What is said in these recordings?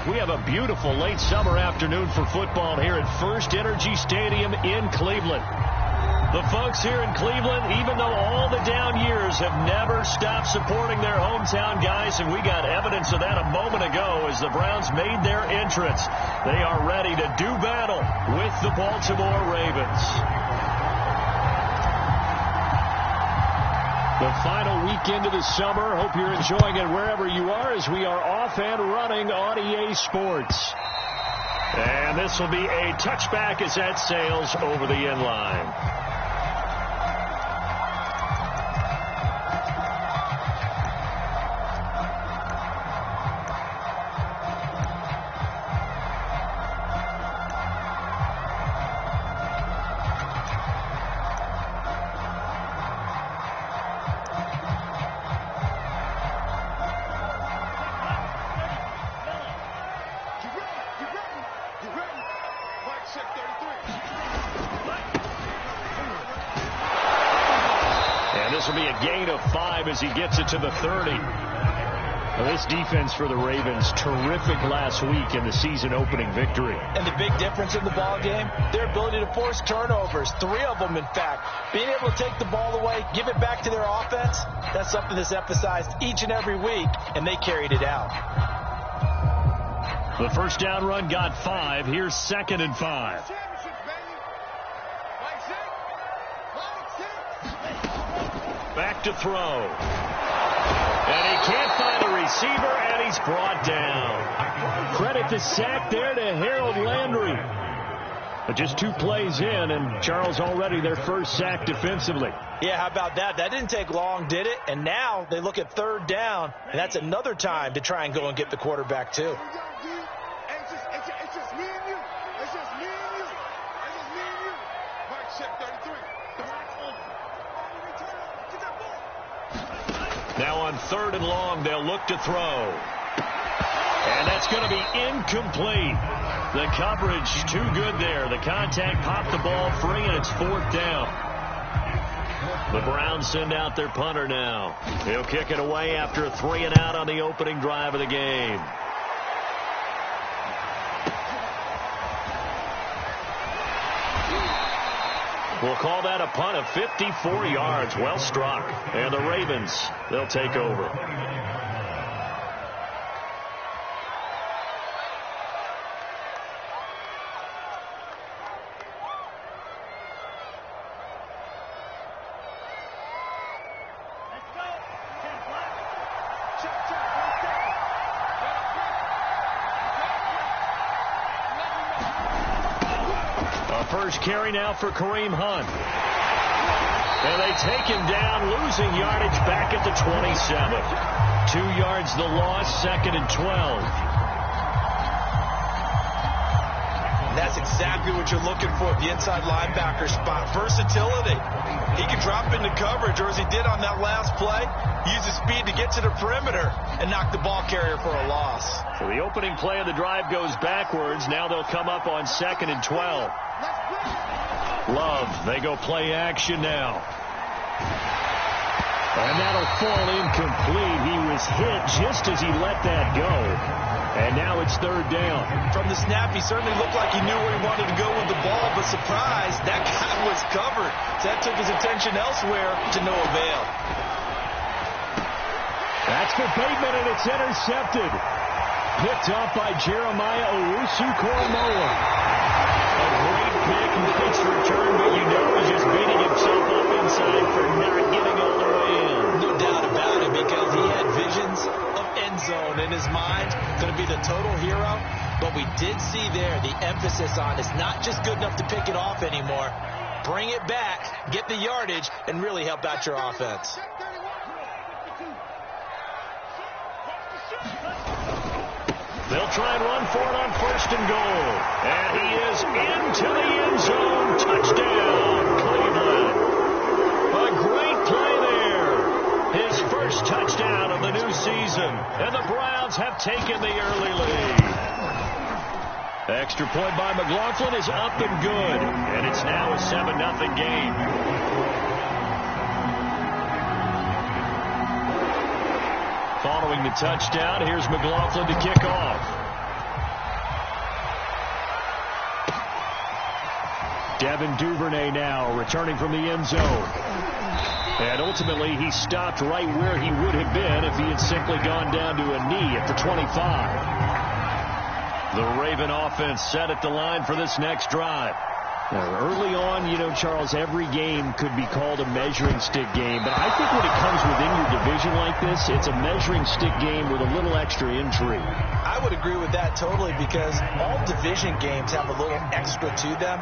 We have a beautiful late summer afternoon for football here at First Energy Stadium in Cleveland. The folks here in Cleveland, even though all the down years, have never stopped supporting their hometown guys, and we got evidence of that a moment ago as the Browns made their entrance. They are ready to do battle with the Baltimore Ravens. The final weekend of the summer. Hope you're enjoying it wherever you are as we are off and running on EA Sports. And this will be a touchback as that sails over the end line. This will be a gain of 5 as he gets it to the 30. Well, this defense for the Ravens, terrific last week in the season-opening victory. And the big difference in the ball game, their ability to force turnovers, 3 of them, in fact. Being able to take the ball away, give it back to their offense, that's something that's emphasized each and every week, and they carried it out. The first down run got 5. Here's 2nd and 5. Back to throw. And he can't find a receiver, and he's brought down. Credit the sack there to Harold Landry. But just 2 plays in, and Charles already their first sack defensively. Yeah, how about that? That didn't take long, did it? And now they look at 3rd down, and that's another time to try and go and get the quarterback, too. Now on 3rd and long, they'll look to throw. And that's going to be incomplete. The coverage too good there. The contact popped the ball free, and it's 4th down. The Browns send out their punter now. He'll kick it away after a 3 and out on the opening drive of the game. We'll call that a punt of 54 yards. Well struck. And the Ravens, they'll take over. First carry now for Kareem Hunt. And they take him down, losing yardage back at the 27. 2 yards the loss, 2nd and 12. That's exactly what you're looking for at the inside linebacker spot. Versatility. He can drop into coverage, or as he did on that last play, use his speed to get to the perimeter and knock the ball carrier for a loss. So the opening play of the drive goes backwards. Now they'll come up on 2nd and 12. Love, they go play action now. And that'll fall incomplete. He was hit just as he let that go. And now it's 3rd down. From the snap, he certainly looked like he knew where he wanted to go with the ball, but surprise, that guy was covered. So that took his attention elsewhere to no avail. That's for Bateman, and it's intercepted. Picked off by Jeremiah Owusu-Koramoah. A great pick, nice return, but you know he's just beating himself up inside for not getting all the way in. No doubt about it, because he had visions of end zone in his mind. Going to be the total hero. But we did see there the emphasis on it's not just good enough to pick it off anymore. Bring it back, get the yardage, and really help out your offense. They'll try and run for it on 1st and goal. And he is into the end zone. Touchdown, Cleveland. A great play there. His first touchdown of the new season. And the Browns have taken the early lead. Extra point by McLaughlin is up and good. And it's now a 7-0 game. Following the touchdown, here's McLaughlin to kick off. Devin Duvernay now returning from the end zone. And ultimately, he stopped right where he would have been if he had simply gone down to a knee at the 25. The Raven offense set at the line for this next drive. Now, early on, Charles, every game could be called a measuring stick game. But I think when it comes within your division like this, it's a measuring stick game with a little extra intrigue. I would agree with that totally because all division games have a little extra to them.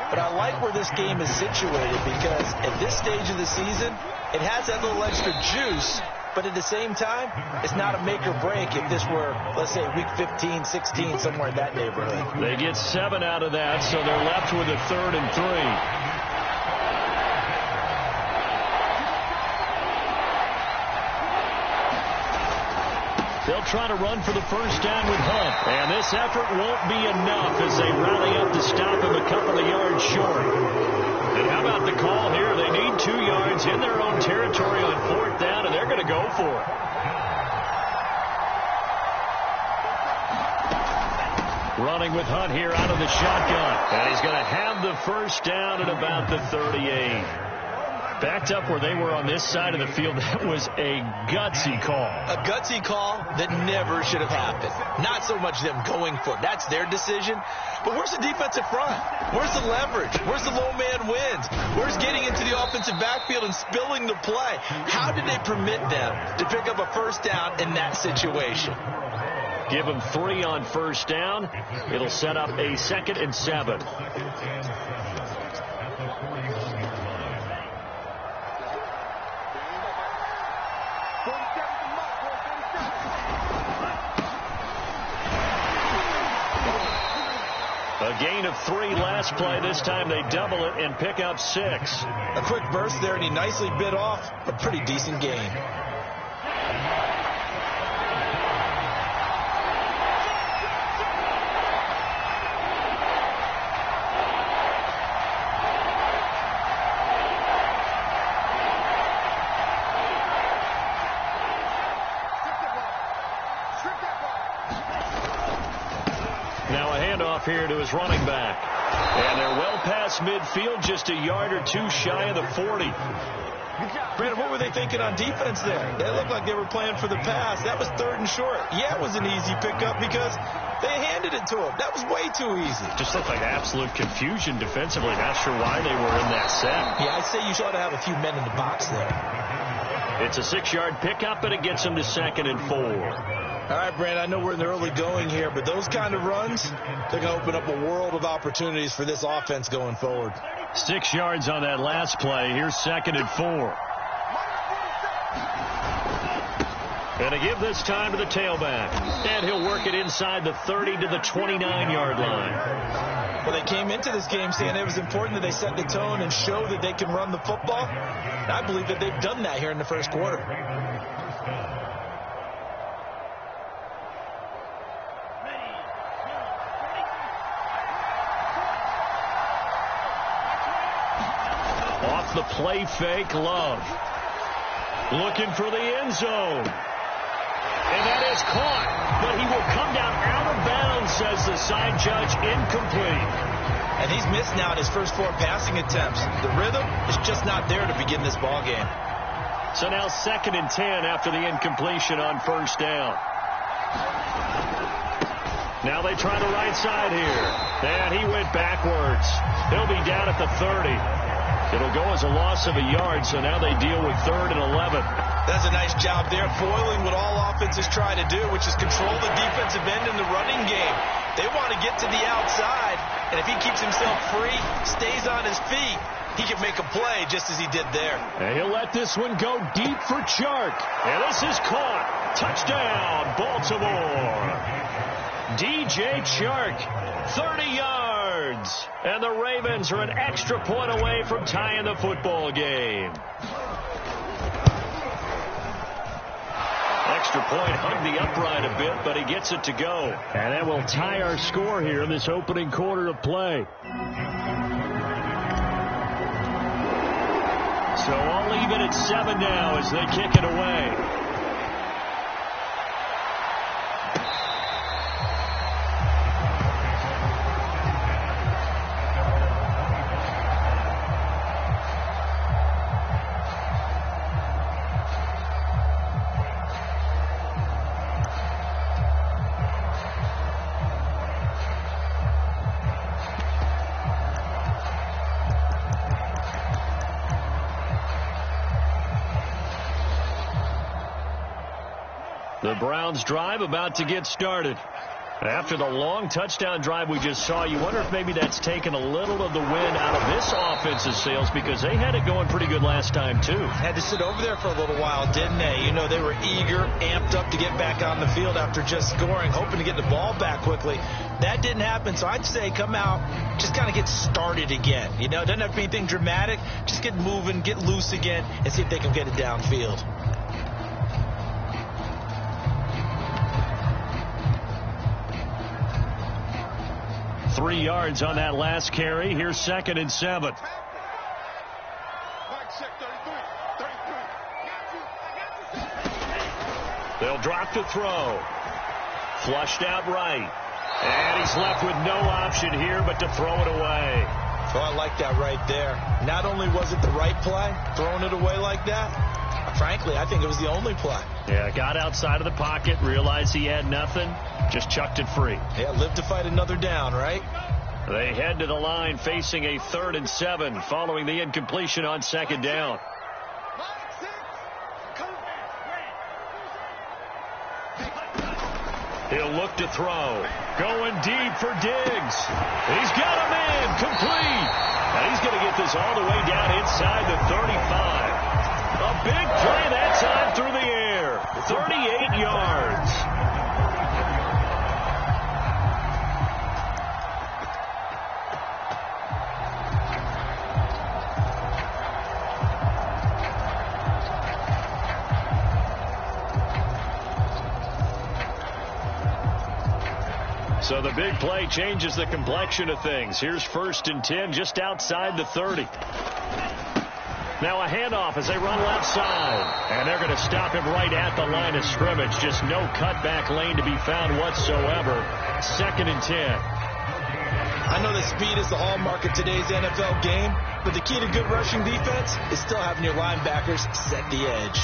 But I like where this game is situated because at this stage of the season, it has that little extra juice. But at the same time, it's not a make or break if this were, let's say, week 15, 16, somewhere in that neighborhood. They get 7 out of that, so they're left with a 3rd and 3. They'll try to run for the first down with Hunt. And this effort won't be enough as they rally up to stop him a couple of yards short. And how about the call here? They need 2 yards in their own territory on 4th down, and they're going to go for it. Running with Hunt here out of the shotgun. And he's going to have the first down at about the 38. Backed up where they were on this side of the field. That was a gutsy call. A gutsy call that never should have happened. Not so much them going for it. That's their decision. But where's the defensive front? Where's the leverage? Where's the low man wins? Where's getting into the offensive backfield and spilling the play? How did they permit them to pick up a first down in that situation? Give them 3 on first down. It'll set up a 2nd and 7. A gain of 3 last play. This time they double it and pick up 6. A quick burst there, and he nicely bit off a pretty decent gain. Here to his running back. And they're well past midfield, just a yard or 2 shy of the 40. Brandon, what were they thinking on defense there? They looked like they were playing for the pass. That was 3rd and short. Yeah, it was an easy pickup because they handed it to him. That was way too easy. Just looked like absolute confusion defensively. Not sure why they were in that set. Yeah, I'd say you ought to have a few men in the box there. It's a 6-yard pickup, and it gets them to 2nd and 4. All right, Brand, I know we're in the early going here, but those kind of runs, they're going to open up a world of opportunities for this offense going forward. 6 yards on that last play. Here's 2nd and 4. And a give this time to the tailback. And he'll work it inside the 30 to the 29-yard line. Well, they came into this game saying it was important that they set the tone and show that they can run the football. And I believe that they've done that here in the first quarter. The play fake, Love. Looking for the end zone. And that is caught. But he will come down out of bounds, says the side judge, incomplete. And he's missed now his first 4 passing attempts. The rhythm is just not there to begin this ball game. So now 2nd and 10 after the incompletion on first down. Now they try the right side here. And he went backwards. He'll be down at the 30. It'll go as a loss of a yard, so now they deal with 3rd and 11. That's a nice job there, foiling what all offenses try to do, which is control the defensive end in the running game. They want to get to the outside, and if he keeps himself free, stays on his feet, he can make a play just as he did there. And he'll let this one go deep for Chark. And this is caught. Touchdown, Baltimore. DJ Chark, 30 yards. And the Ravens are an extra point away from tying the football game. Extra point hugged the upright a bit, but he gets it to go. And that will tie our score here in this opening quarter of play. So all even at 7 now as they kick it away. The Browns drive about to get started. After the long touchdown drive we just saw, you wonder if maybe that's taken a little of the wind out of this offense's sails, because they had it going pretty good last time, too. Had to sit over there for a little while, didn't they? You know, they were eager, amped up to get back on the field after just scoring, hoping to get the ball back quickly. That didn't happen, so I'd say come out, just kind of get started again. You know, it doesn't have to be anything dramatic. Just get moving, get loose again, and see if they can get it downfield. Three yards on that last carry. Here's 2nd and 7. They'll drop to throw. Flushed out right. And he's left with no option here but to throw it away. Oh, I like that right there. Not only was it the right play, throwing it away like that, frankly, I think it was the only play. Yeah, got outside of the pocket, realized he had nothing, just chucked it free. Yeah, live to fight another down, right? They head to the line facing a 3rd and 7 following the incompletion on 2nd down. He'll look to throw. Going deep for Diggs. He's got a man complete. And he's going to get this all the way down inside the 35. A big play that time through the air. 38 yards. So the big play changes the complexion of things. Here's 1st and 10 just outside the 30. Now a handoff as they run left side. And they're going to stop him right at the line of scrimmage. Just no cutback lane to be found whatsoever. 2nd and 10. I know that speed is the hallmark of today's NFL game, but the key to good rushing defense is still having your linebackers set the edge.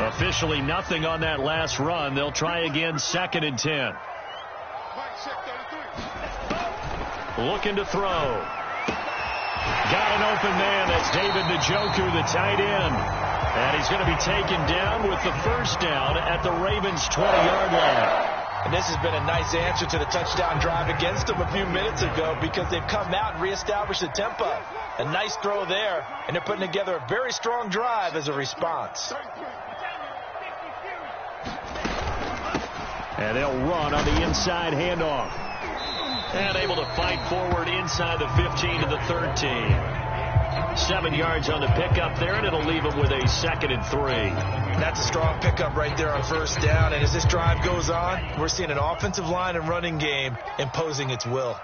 Officially nothing on that last run. They'll try again, 2nd and 10. Looking to throw. Got an open man. That's David Njoku, the tight end. And he's going to be taken down with the 1st down at the Ravens' 20-yard line. And this has been a nice answer to the touchdown drive against them a few minutes ago, because they've come out and reestablished the tempo. A nice throw there, and they're putting together a very strong drive as a response. And they'll run on the inside handoff. And able to fight forward inside the 15 to the 13. 7 yards on the pickup there, and it'll leave them with a 2nd and 3. That's a strong pickup right there on 1st down. And as this drive goes on, we're seeing an offensive line and running game imposing its will.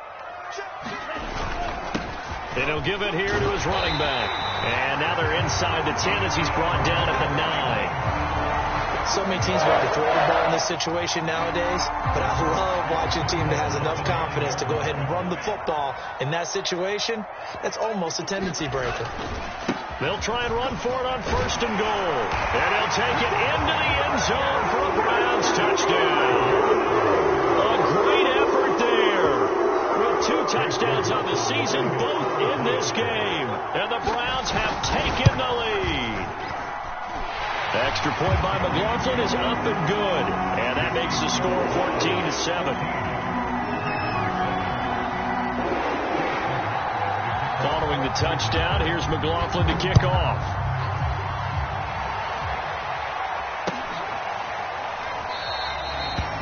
And he'll give it here to his running back. And now they're inside the 10 as he's brought down at the 9. So many teams want to throw the ball in this situation nowadays, but I love watching a team that has enough confidence to go ahead and run the football in that situation. That's almost a tendency breaker. They'll try and run for it on 1st and goal. And they'll take it into the end zone for a Browns touchdown. A great effort there. With 2 touchdowns on the season, both in this game. And the Browns have taken the lead. The extra point by McLaughlin is up and good. And that makes the score 14-7. Following the touchdown, here's McLaughlin to kick off.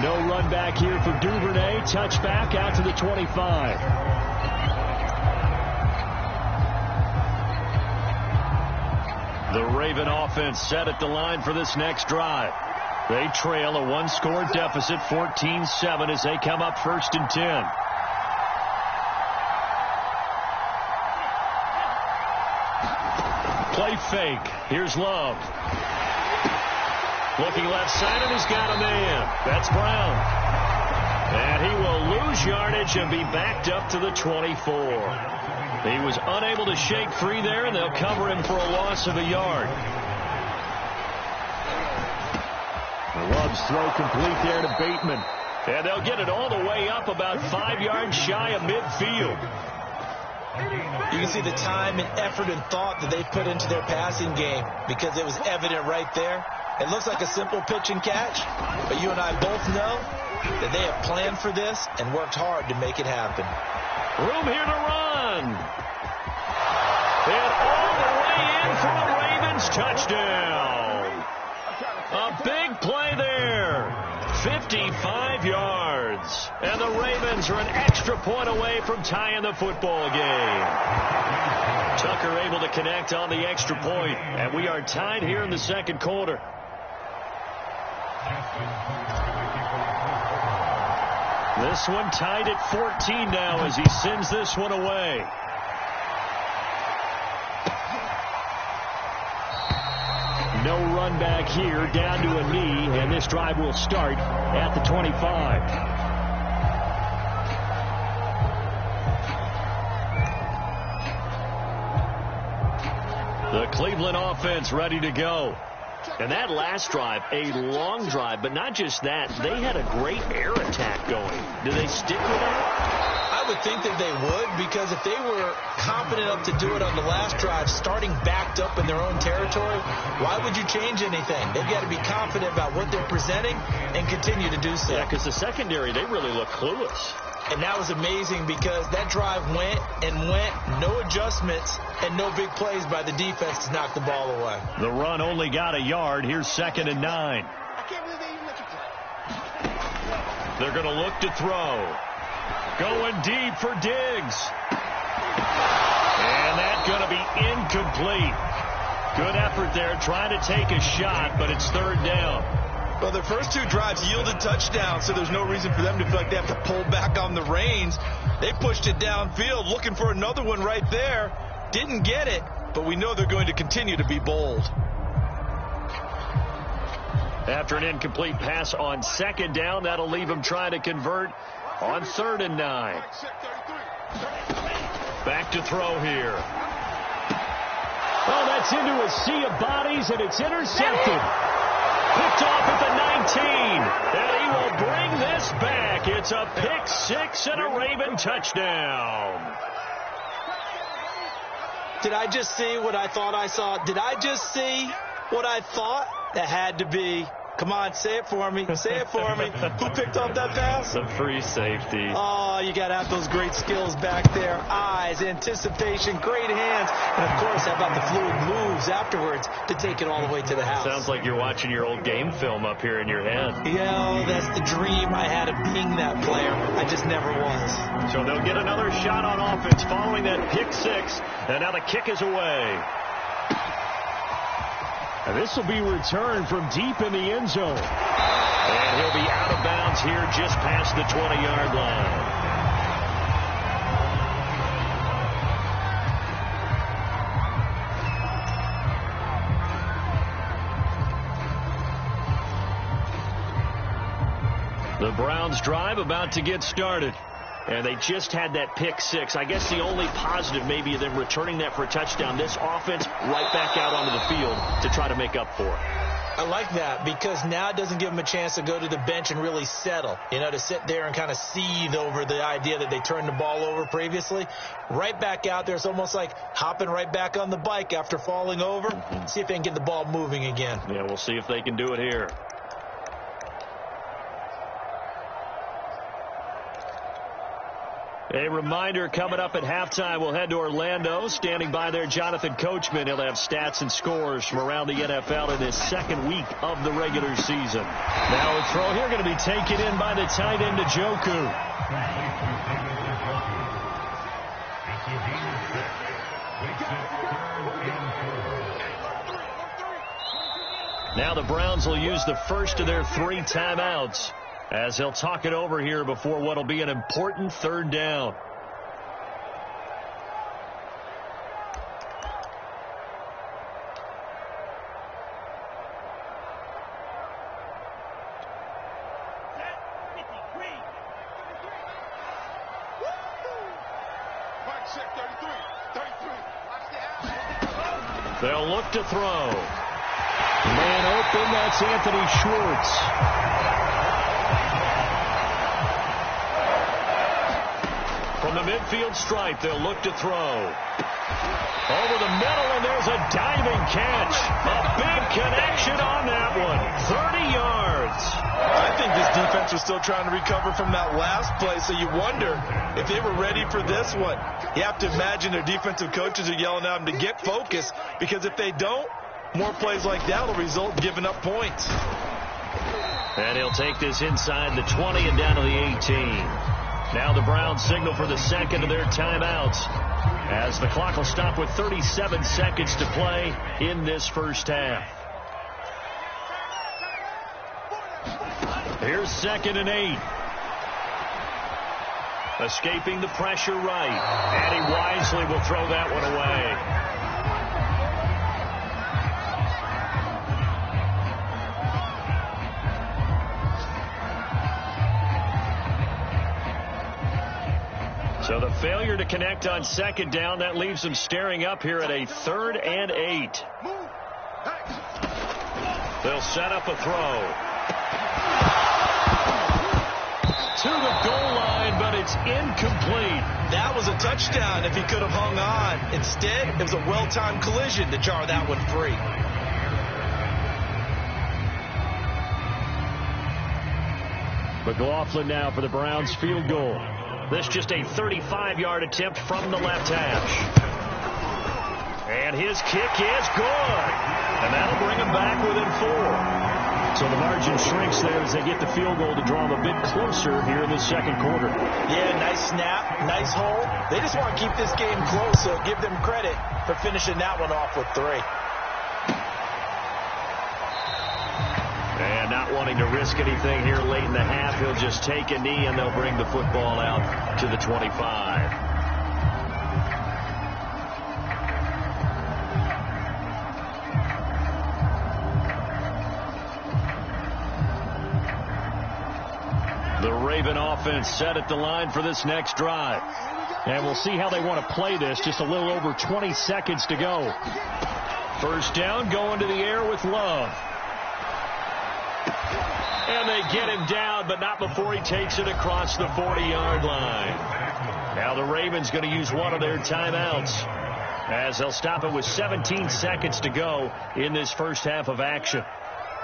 No run back here for Duvernay. Touchback out to the 25. The Raven offense set at the line for this next drive. They trail a 1-score deficit, 14-7, as they come up 1st and 10. Play fake. Here's Love. Looking left side, and he's got a man. That's Brown. And he will lose yardage and be backed up to the 24. He was unable to shake free there, and they'll cover him for a loss of a yard. Love's throw complete there to Bateman. And they'll get it all the way up about 5 yards shy of midfield. You can see the time and effort and thought that they put into their passing game, because it was evident right there It looks like a simple pitch and catch, but you and I both know that they have planned for this and worked hard to make it happen. Room here to run. And all the way in for a Ravens touchdown. A big play there. 55 yards. And the Ravens are an extra point away from tying the football game. Tucker able to connect on the extra point, and we are tied here in the second quarter. This one tied at 14 now as he sends this one away. No run back here, down to a knee, and this drive will start at the 25. The Cleveland offense ready to go. And that last drive, a long drive, but not just that. They had a great air attack going. Do they stick with that? I would think that they would, because if they were confident enough to do it on the last drive, starting backed up in their own territory, why would you change anything? They've got to be confident about what they're presenting and continue to do so. Yeah, because the secondary, they really look clueless. And that was amazing because that drive went and went, no adjustments, and no big plays by the defense to knock the ball away. The run only got a yard. Here's 2nd and 9. I can't believe they even let you play. They're going to look to throw. Going deep for Diggs. And that's going to be incomplete. Good effort there trying to take a shot, but it's 3rd down. Well, their first 2 drives yielded touchdowns, so there's no reason for them to feel like they have to pull back on the reins. They pushed it downfield, looking for another one right there. Didn't get it, but we know they're going to continue to be bold. After an incomplete pass on 2nd down, that'll leave them trying to convert on 3rd and 9. Back to throw here. Oh, that's into a sea of bodies, and it's intercepted. Picked off at the 19, and he will bring this back. It's a pick 6 and a Raven touchdown. Did I just see what I thought I saw? Did I just see what I thought? That had to be. Come on, say it for me. Say it for me. Who picked off that pass? The free safety. Oh, you got to have those great skills back there. Eyes, anticipation, great hands. And, of course, how about the fluid moves afterwards to take it all the way to the house? Sounds like you're watching your old game film up here in your head. Yeah, that's the dream I had of being that player. I just never was. So they'll get another shot on offense following that pick 6. And now the kick is away. And this will be returned from deep in the end zone. And he'll be out of bounds here just past the 20-yard line. The Browns drive about to get started. And they just had that pick 6. I guess the only positive maybe of them returning that for a touchdown. This offense right back out onto the field to try to make up for it. I like that because now it doesn't give them a chance to go to the bench and really settle. You know, to sit there and kind of seethe over the idea that they turned the ball over previously. Right back out there. It's almost like hopping right back on the bike after falling over. See if they can get the ball moving again. Yeah, we'll see if they can do it here. A reminder, coming up at halftime, we'll head to Orlando. Standing by there, Jonathan Coachman. He'll have stats and scores from around the NFL in his 2nd week of the regular season. Now a throw here going to be taken in by the tight end, Njoku. Now the Browns will use the first of their 3 timeouts as they'll talk it over here before what will be an important 3rd down. They'll look to throw. Man open, that's Anthony Schwartz. From the midfield stripe, they'll look to throw. Over the middle, and there's a diving catch. A big Big connection on that one. 30 yards. I think this defense was still trying to recover from that last play, so you wonder if they were ready for this one. You have to imagine their defensive coaches are yelling at them to get focused, because if they don't, more plays like that will result in giving up points. And he'll take this inside the 20 and down to the 18. Now the Browns signal for the second of their timeouts, as the clock will stop with 37 seconds to play in this first half. Here's 2nd and 8. Escaping the pressure right. And he wisely will throw that one away. So the failure to connect on 2nd down, that leaves them staring up here at a 3rd and 8. They'll set up a throw. To the goal line, but it's incomplete. That was a touchdown if he could have hung on. Instead, it was a well-timed collision to jar that one free. McLaughlin now for the Browns field goal. This just a 35-yard attempt from the left hash. And his kick is good. And that'll bring him back within 4. So the margin shrinks there as they get the field goal to draw them a bit closer here in the second quarter. Yeah, nice snap, nice hole. They just want to keep this game close, so give them credit for finishing that one off with 3. And not wanting to risk anything here late in the half, he'll just take a knee and they'll bring the football out to the 25. The Raven offense set at the line for this next drive. And we'll see how they want to play this. Just a little over 20 seconds to go. First down, going to the air with Love. And they get him down, but not before he takes it across the 40-yard line. Now the Ravens going to use one of their timeouts, as they'll stop it with 17 seconds to go in this first half of action.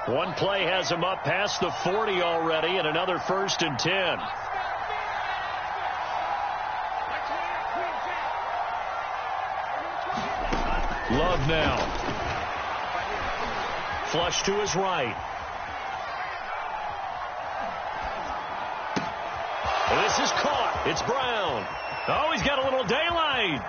One play has them up past the 40 already, and another 1st and 10. Love now. Flush to his right. This is caught. It's Brown. Oh, he's got a little daylight.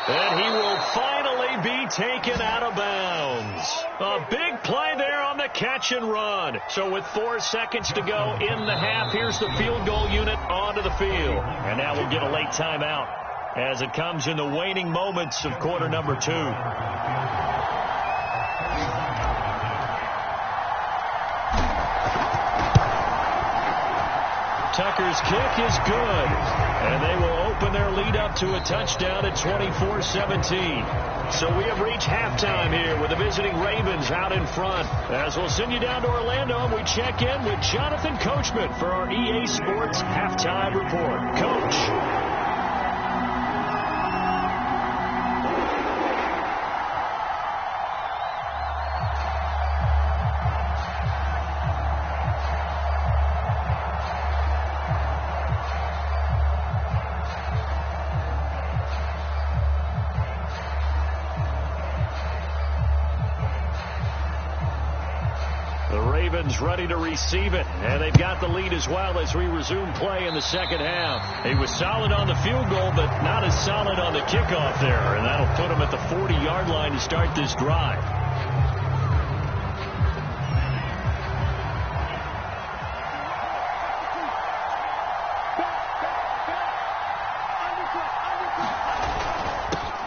And he will finally be taken out of bounds. A big play there on the catch and run. So with 4 seconds to go in the half, here's the field goal unit onto the field. And now we'll get a late timeout as it comes in the waning moments of quarter number 2. Tucker's kick is good, and they will open their lead up to a touchdown at 24-17. So we have reached halftime here with the visiting Ravens out in front. As we'll send you down to Orlando, and we check in with Jonathan Coachman for our EA Sports Halftime Report. Coach. Ready to receive it, and they've got the lead as well as we resume play in the second half. He was solid on the field goal, but not as solid on the kickoff there, and that'll put him at the 40-yard line to start this drive.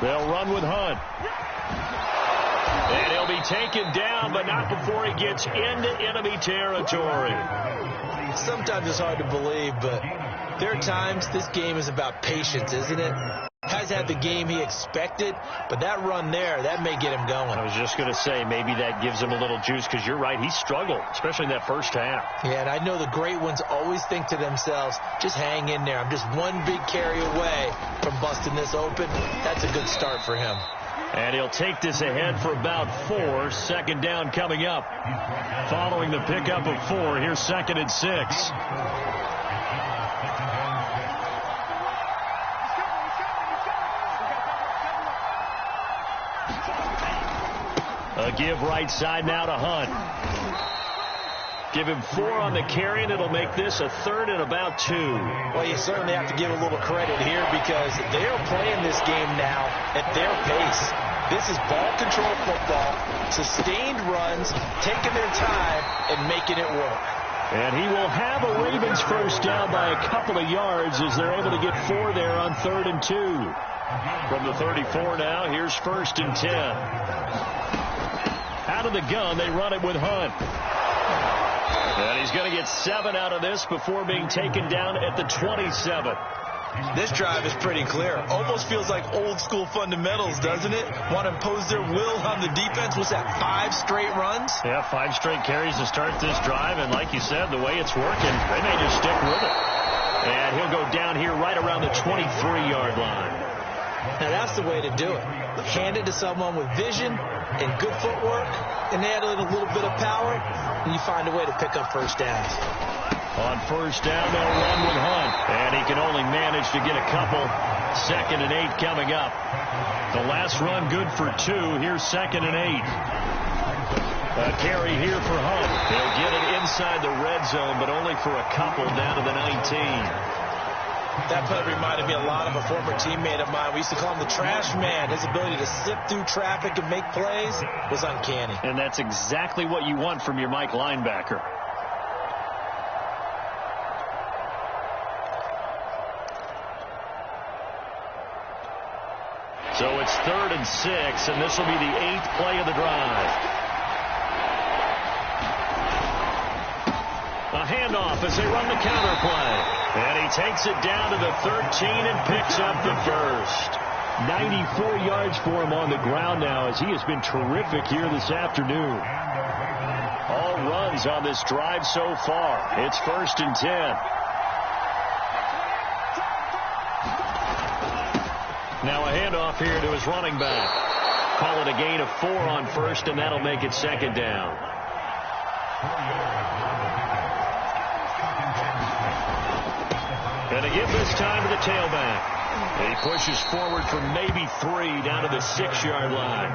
They'll run with Hunt. And he'll be taken down, but not before he gets into enemy territory. Sometimes it's hard to believe, but there are times this game is about patience, isn't it? Has had the game he expected, but that run there, that may get him going. I was just going to say, maybe that gives him a little juice, because you're right, he struggled, especially in that first half. Yeah, and I know the great ones always think to themselves, just hang in there. I'm just one big carry away from busting this open. That's a good start for him. And he'll take this ahead for about 4. Second down coming up. Following the pickup of 4, here's 2nd and 6. A give right side now to Hunt. Give him 4 on the carry, and it'll make this a 3rd and about 2. Well, you certainly have to give a little credit here because they're playing this game now at their pace. This is ball control football, sustained runs, taking their time, and making it work. And he will have a Ravens first down by a couple of yards as they're able to get 4 there on 3rd and 2. From the 34 now, here's 1st and 10. Out of the gun, they run it with Hunt. And he's going to get 7 out of this before being taken down at the 27. This drive is pretty clear. Almost feels like old school fundamentals, doesn't it? Want to impose their will on the defense. Was that 5 straight runs? Yeah, 5 straight carries to start this drive. And like you said, the way it's working, they may just stick with it. And he'll go down here right around the 23-yard line. Now, that's the way to do it. Hand it to someone with vision and good footwork, and add a little bit of power, and you find a way to pick up first downs. On first down, they'll run with Hunt. And he can only manage to get a couple. 2nd and 8 coming up. The last run good for 2. Here's 2nd and 8. A carry here for Hunt. He'll get it inside the red zone, but only for a couple down to the 19. That play reminded me a lot of a former teammate of mine. We used to call him the trash man. His ability to slip through traffic and make plays was uncanny. And that's exactly what you want from your Mike linebacker. So it's 3rd and 6, and this will be the 8th play of the drive. A handoff as they run the counter play. And he takes it down to the 13 and picks up the first. 94 yards for him on the ground now as he has been terrific here this afternoon. All runs on this drive so far. It's 1st and 10. Now a handoff here to his running back. Call it a gain of 4 on 1st, and that'll make it 2nd down. And a give this time to the tailback. And he pushes forward for maybe 3 down to the 6-yard line.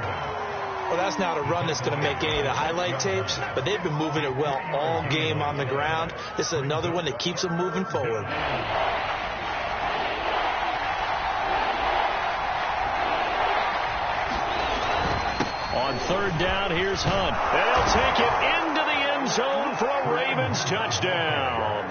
Well, that's not a run that's going to make any of the highlight tapes, but they've been moving it well all game on the ground. This is another one that keeps them moving forward. On 3rd down, here's Hunt. And he'll take it into the end zone for a Ravens touchdown.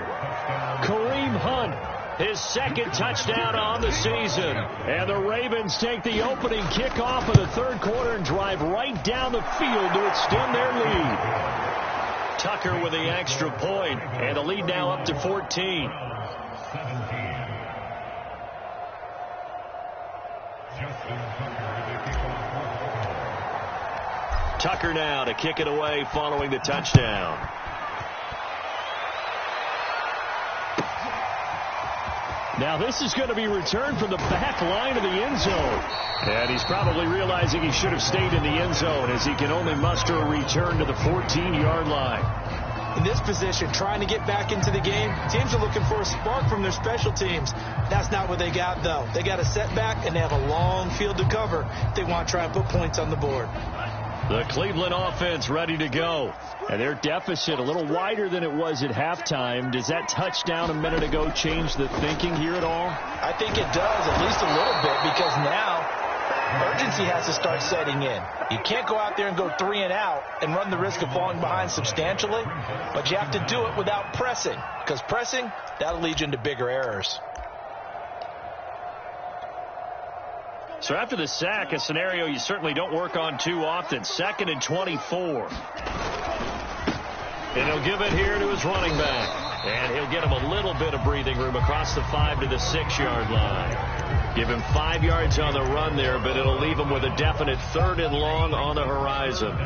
Kareem Hunt, his 2nd touchdown on the season. And the Ravens take the opening kickoff of the 3rd quarter and drive right down the field to extend their lead. Tucker with the extra point, and the lead now up to 14. Tucker now to kick it away following the touchdown. Now this is going to be returned from the back line of the end zone. And he's probably realizing he should have stayed in the end zone as he can only muster a return to the 14-yard line. In this position, trying to get back into the game, teams are looking for a spark from their special teams. That's not what they got, though. They got a setback, and they have a long field to cover if they want to try and put points on the board. The Cleveland offense ready to go. And their deficit a little wider than it was at halftime. Does that touchdown a minute ago change the thinking here at all? I think it does, at least a little bit, because now urgency has to start setting in. You can't go out there and go 3 and out and run the risk of falling behind substantially, but you have to do it without pressing, because pressing, that'll lead you into bigger errors. So after the sack, a scenario you certainly don't work on too often. 2nd and 24. And he'll give it here to his running back. And he'll get him a little bit of breathing room across the 5 to the 6-yard line. Give him 5 yards on the run there, but it'll leave him with a definite 3rd and long on the horizon.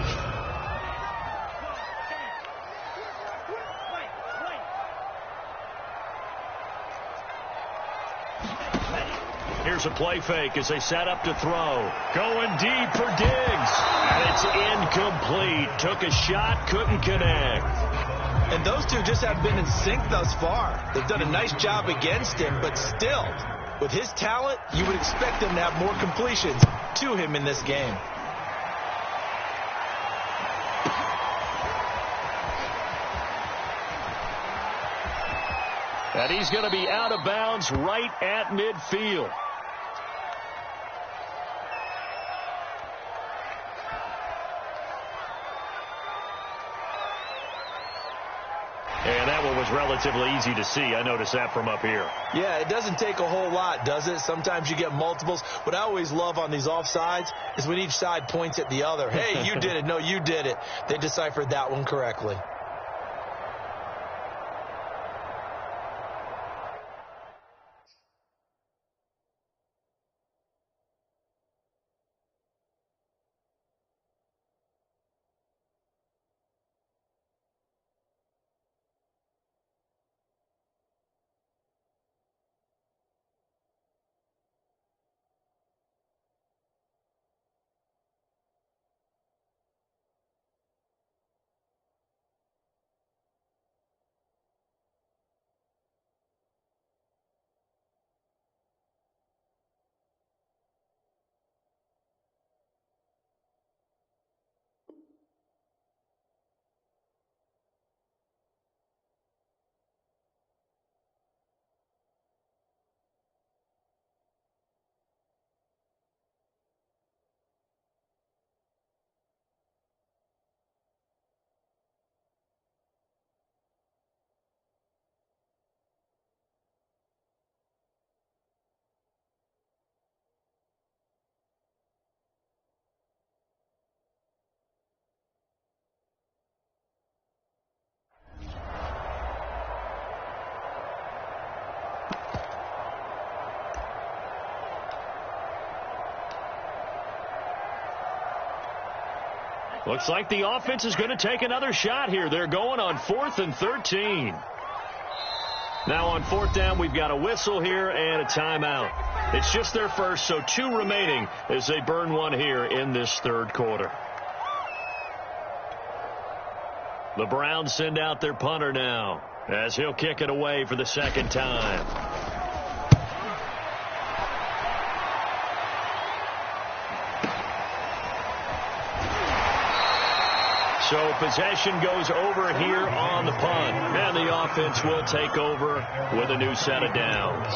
Here's a play fake as they set up to throw. Going deep for Diggs. And it's incomplete. Took a shot, couldn't connect. And those two just have been in sync thus far. They've done a nice job against him, but still, with his talent, you would expect them to have more completions to him in this game. And he's going to be out of bounds right at midfield. And that one was relatively easy to see. I noticed that from up here. Yeah, it doesn't take a whole lot, does it? Sometimes you get multiples. What I always love on these offsides is when each side points at the other. Hey, you did it. No, you did it. They deciphered that one correctly. Looks like the offense is going to take another shot here. They're going on 4th and 13. Now on 4th down, we've got a whistle here and a timeout. It's just their first, so 2 remaining as they burn one here in this 3rd quarter. The Browns send out their punter now as he'll kick it away for the 2nd time. So possession goes over here on the punt. And the offense will take over with a new set of downs.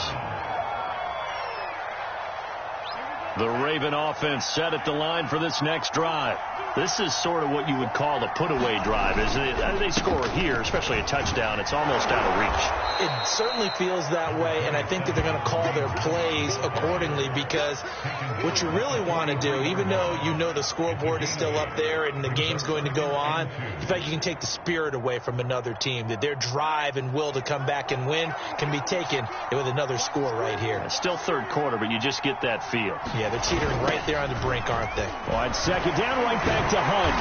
The Raven offense set at the line for this next drive. This is sort of what you would call the put-away drive, isn't it? They score here, especially a touchdown. It's almost out of reach. It certainly feels that way, and I think that they're going to call their plays accordingly, because what you really want to do, even though you know the scoreboard is still up there and the game's going to go on, in fact, you can take the spirit away from another team, that their drive and will to come back and win can be taken with another score right here. It's still 3rd quarter, but you just get that feel. Yeah, they're teetering right there on the brink, aren't they? Wide 2nd down, right back to Hunt.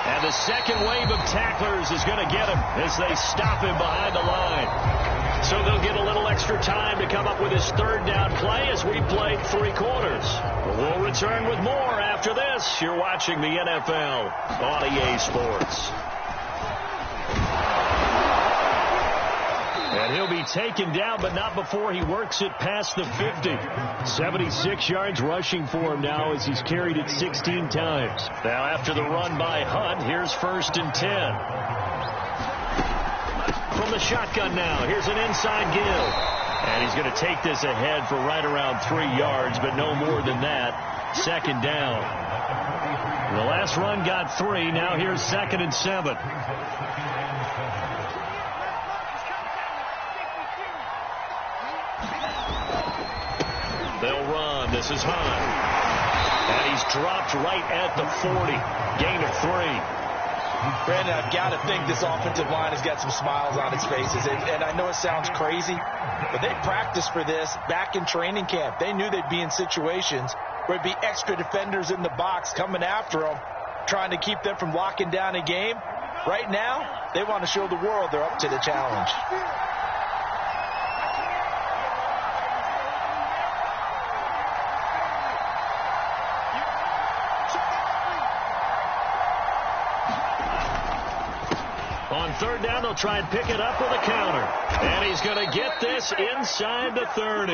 And the second wave of tacklers is going to get him as they stop him behind the line. So they'll get a little extra time to come up with his 3rd down play as we played 3 quarters. We'll return with more after this. You're watching the NFL on EA Sports. And he'll be taken down, but not before he works it past the 50. 76 yards rushing for him now as he's carried it 16 times. Now after the run by Hunt, here's 1st and 10. From the shotgun now, here's an inside give. And he's going to take this ahead for right around 3 yards, but no more than that. 2nd down. The last run got 3. Now here's 2nd and 7. They'll run. This is Hunt. And he's dropped right at the 40. Gain of 3. Brandon, I've got to think this offensive line has got some smiles on its faces. And I know it sounds crazy, but they practiced for this back in training camp. They knew they'd be in situations where it'd be extra defenders in the box coming after them, trying to keep them from locking down a game. Right now, they want to show the world they're up to the challenge. third down, they'll try and pick it up with a counter. And he's going to get this inside the 30.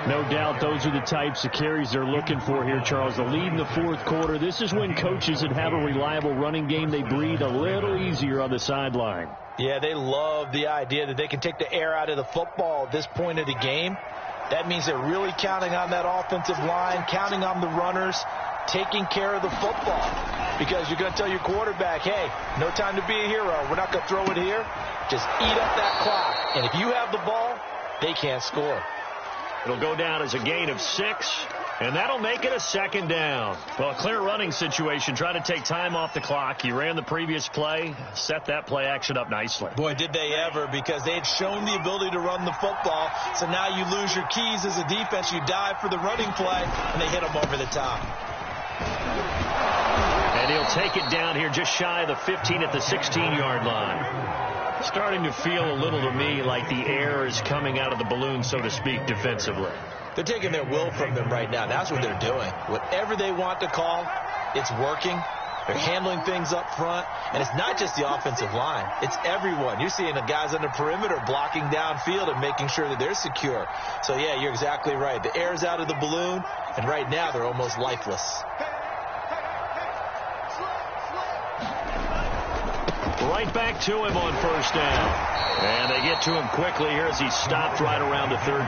No doubt those are the types of carries they're looking for here, Charles. The lead in the fourth quarter. This is when coaches that have a reliable running game, they breathe a little easier on the sideline. Yeah, they love the idea that they can take the air out of the football at this point of the game. That means they're really counting on that offensive line, counting on the runners, taking care of the football. Because you're going to tell your quarterback, hey, no time to be a hero. We're not going to throw it here. Just eat up that clock. And if you have the ball, they can't score. It'll go down as a gain of 6, and that'll make it a second down. Well, a clear running situation. Try to take time off the clock. He ran the previous play, set that play action up nicely. Boy, did they ever, because they had shown the ability to run the football. So now you lose your keys as a defense. You dive for the running play, and they hit him over the top. And he'll take it down here just shy of the 15 at the 16-yard line. Starting to feel a little to me like the air is coming out of the balloon, so to speak, defensively. They're taking their will from them right now. That's what they're doing. Whatever they want to call, it's working. They're handling things up front. And it's not just the offensive line. It's everyone. You're seeing the guys on the perimeter blocking downfield and making sure that they're secure. So, yeah, you're exactly right. The air's out of the balloon, and right now they're almost lifeless. Right back to him on first down. And they get to him quickly here as he stopped right around the 13.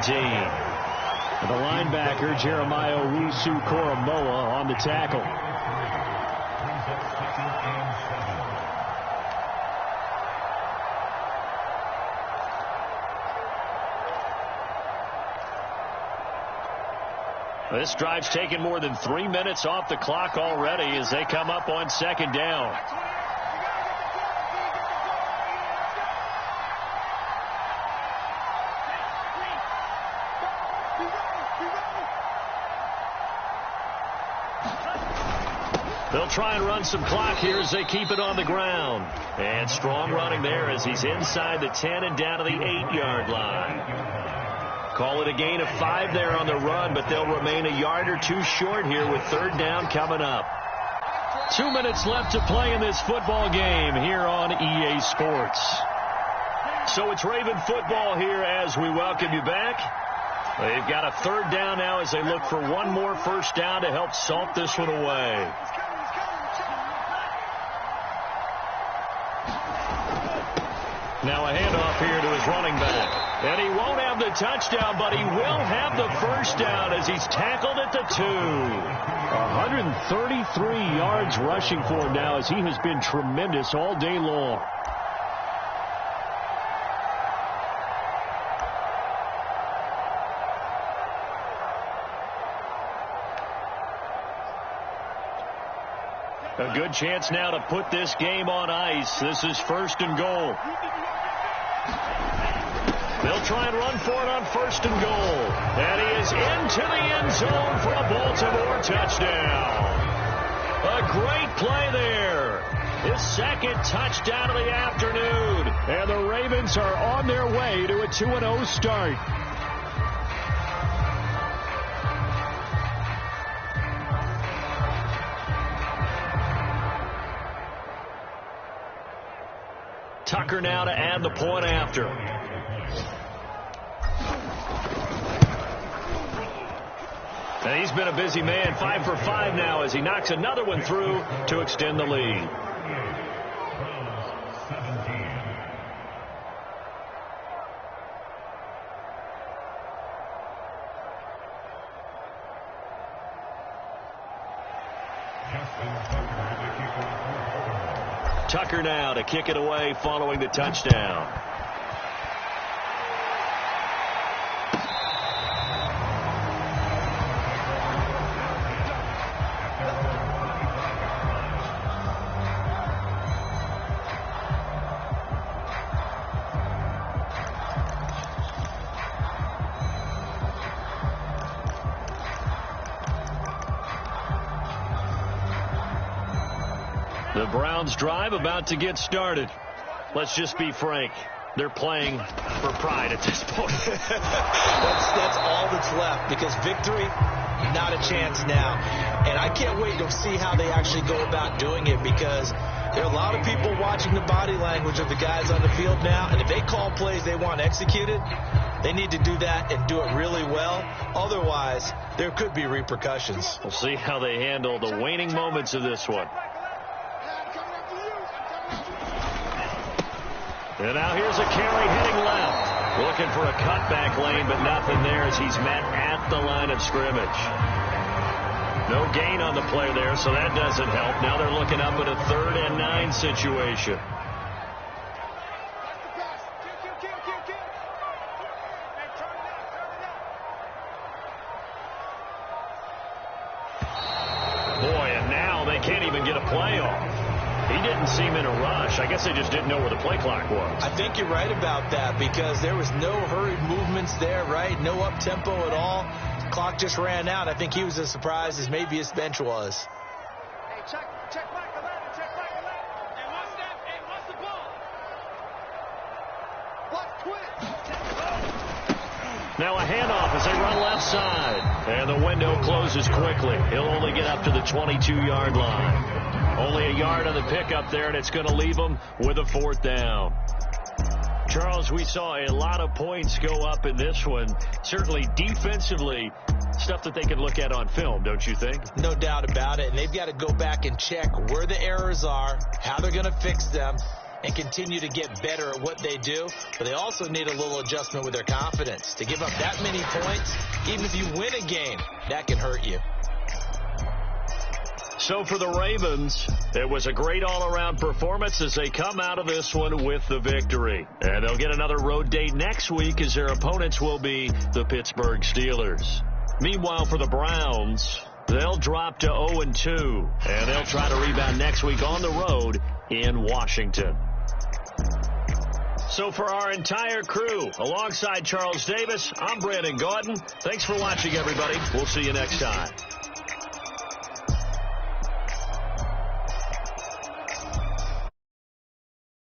The linebacker, Jeremiah Owusu-Koramoah, on the tackle. This drive's taken more than 3 minutes off the clock already as they come up on second down. They'll try and run some clock here as they keep it on the ground. And strong running there as he's inside the 10 and down to the 8-yard line. Call it a gain of 5 there on the run, but they'll remain a yard or two short here with third down coming up. 2 minutes left to play in this football game here on EA Sports. So it's Raven football here as we welcome you back. They've got a third down now as they look for one more first down to help salt this one away. Now a handoff here to his running back. And he won't have the touchdown, but he will have the first down as he's tackled at the 2. 133 yards rushing for him now as he has been tremendous all day long. A good chance now to put this game on ice. This is first and goal. They'll try and run for it on first and goal. And he is into the end zone for a Baltimore touchdown. A great play there. His second touchdown of the afternoon. And the Ravens are on their way to a 2-0 start. Tucker now to add the point after. And he's been a busy man, 5 for 5 now as he knocks another one through to extend the lead. Tucker now to kick it away following the touchdown. The Browns drive about to get started. Let's just be frank. They're playing for pride at this point. That's all that's left, because victory, not a chance now. And I can't wait to see how they actually go about doing it, because There are a lot of people watching the body language of the guys on the field now, and if they call plays they want executed, they need to do that and do it really well. Otherwise, there could be repercussions. We'll see how they handle the waning moments of this one. And now here's a carry heading left. Looking for a cutback lane, but nothing there as he's met at the line of scrimmage. No gain on the play there, so that doesn't help. Now they're looking up at a 3rd and 9 situation. Boy, and now they can't even get a play off. He didn't seem in a rush. I guess they just didn't know where the play clock was. I think you're right about that because there was no hurried movements there, right? No up-tempo at all. The clock just ran out. I think he was as surprised as maybe his bench was. Hey, check back 11, check back 11. And what's that? And what's the ball? What quick? Now a handoff as they run left side. And the window closes quickly. He'll only get up to the 22-yard line. Only a yard on the pickup there, and it's going to leave them with a 4th down. Charles, we saw a lot of points go up in this one. Certainly defensively, stuff that they can look at on film, don't you think? No doubt about it. And they've got to go back and check where the errors are, how they're going to fix them, and continue to get better at what they do. But they also need a little adjustment with their confidence. To give up that many points, even if you win a game, that can hurt you. So for the Ravens, it was a great all-around performance as they come out of this one with the victory. And they'll get another road date next week as their opponents will be the Pittsburgh Steelers. Meanwhile, for the Browns, they'll drop to 0-2, and they'll try to rebound next week on the road in Washington. So for our entire crew, alongside Charles Davis, I'm Brandon Gaudin. Thanks for watching, everybody. We'll see you next time.